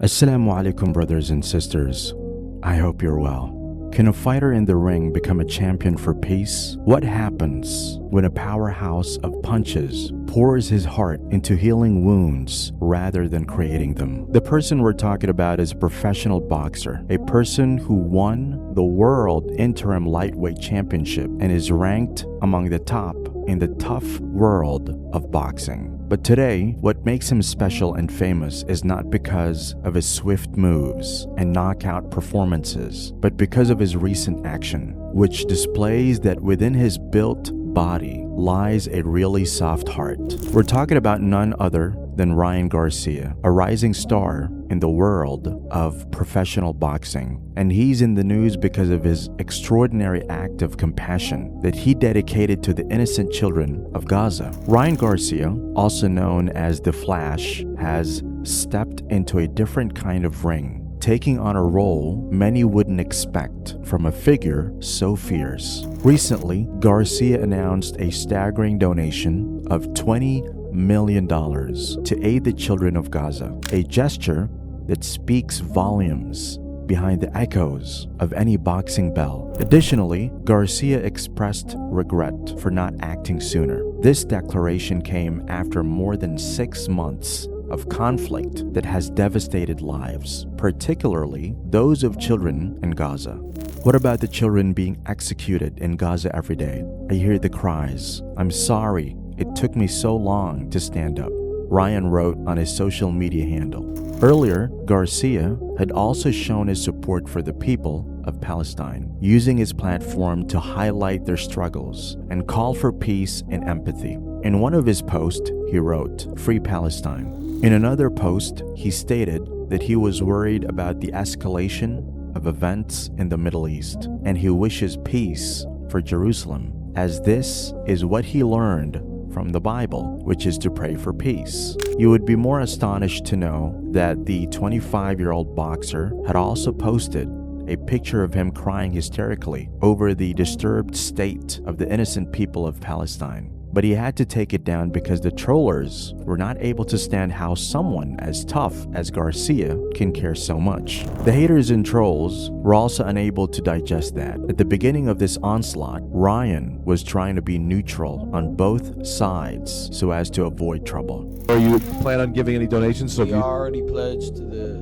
Assalamu alaikum, brothers and sisters. I hope you're well. Can a fighter in the ring become a champion for peace? What happens when a powerhouse of punches pours his heart into healing wounds rather than creating them? The person we're talking about is a professional boxer, a person who won the World Interim Lightweight Championship and is ranked among the top in the tough world of boxing. But today, what makes him special and famous is not because of his swift moves and knockout performances, but because of his recent action, which displays that within his built body lies a really soft heart. We're talking about none other than Ryan Garcia, a rising star in the world of professional boxing. And he's in the news because of his extraordinary act of compassion that he dedicated to the innocent children of Gaza. Ryan Garcia, also known as The Flash, has stepped into a different kind of ring, taking on a role many wouldn't expect from a figure so fierce. Recently, Garcia announced a staggering donation of $20 million to aid the children of Gaza, a gesture that speaks volumes behind the echoes of any boxing bell. Additionally, Garcia expressed regret for not acting sooner. This declaration came after more than 6 months of conflict that has devastated lives, particularly those of children in Gaza. What about the children being executed in Gaza every day? I hear the cries, "I'm sorry, it took me so long to stand up," Ryan wrote on his social media handle. Earlier, Garcia had also shown his support for the people of Palestine, using his platform to highlight their struggles and call for peace and empathy. In one of his posts, he wrote, "Free Palestine." In another post, he stated that he was worried about the escalation of events in the Middle East, and he wishes peace for Jerusalem, as this is what he learned from the Bible, which is to pray for peace. You would be more astonished to know that the 25-year-old boxer had also posted a picture of him crying hysterically over the disturbed state of the innocent people of Palestine. But he had to take it down because the trollers were not able to stand how someone as tough as Garcia can care so much. The haters and trolls were also unable to digest that. At the beginning of this onslaught, Ryan was trying to be neutral on both sides so as to avoid trouble. Are you plan on giving any donations? We already pledged to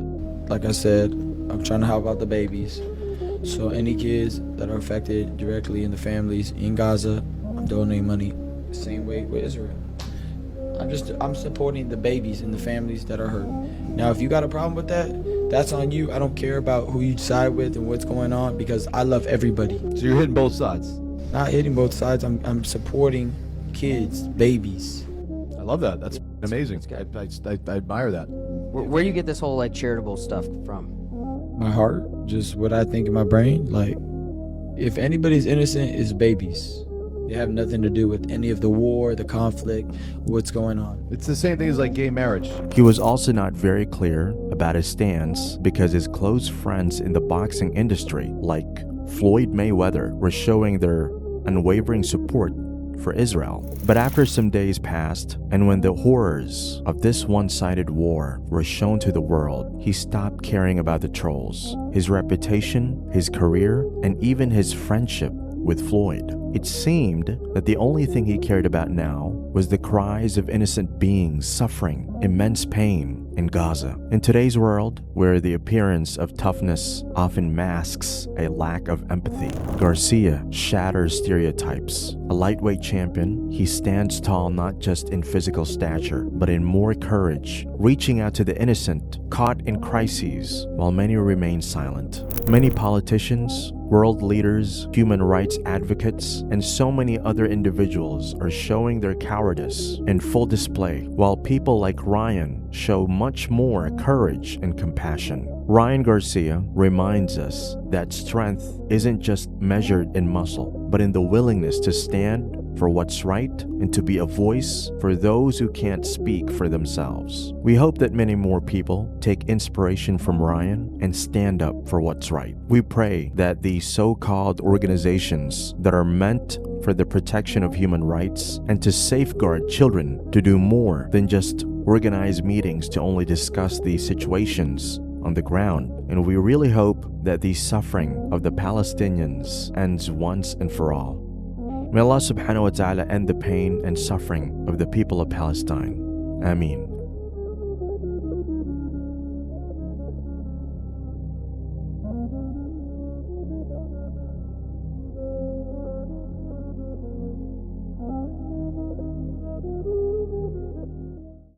like I said, I'm trying to help out the babies. So any kids that are affected directly in the families in Gaza, I'm donating money. Same way with Israel. I'm supporting the babies and the families that are hurt. Now, if you got a problem with that, that's on you. I don't care about who you side with and what's going on, because I love everybody. So you're hitting both sides? Not hitting both sides. I'm supporting kids, babies. I love that. That's amazing. I admire that. Where do you get this whole charitable stuff from? My heart, just what I think in my brain. Like, if anybody's innocent, it's babies. They have nothing to do with any of the war, the conflict, what's going on. It's the same thing as like gay marriage. He was also not very clear about his stance because his close friends in the boxing industry, like Floyd Mayweather, were showing their unwavering support for Israel. But after some days passed, and when the horrors of this one-sided war were shown to the world, he stopped caring about the trolls, his reputation, his career, and even his friendship with Floyd. It seemed that the only thing he cared about now was the cries of innocent beings suffering immense pain in Gaza. In today's world, where the appearance of toughness often masks a lack of empathy, Garcia shatters stereotypes. A lightweight champion, he stands tall not just in physical stature, but in more courage, reaching out to the innocent, caught in crises, while many remain silent. Many politicians, world leaders, human rights advocates, and so many other individuals are showing their cowardice in full display, while people like Ryan show much more courage and compassion. Ryan Garcia reminds us that strength isn't just measured in muscle, but in the willingness to stand for what's right and to be a voice for those who can't speak for themselves. We hope that many more people take inspiration from Ryan and stand up for what's right. We pray that the so-called organizations that are meant for the protection of human rights and to safeguard children to do more than just organize meetings to only discuss these situations on the ground, and we really hope that the suffering of the Palestinians ends once and for all. May Allah subhanahu wa ta'ala end the pain and suffering of the people of Palestine. Ameen.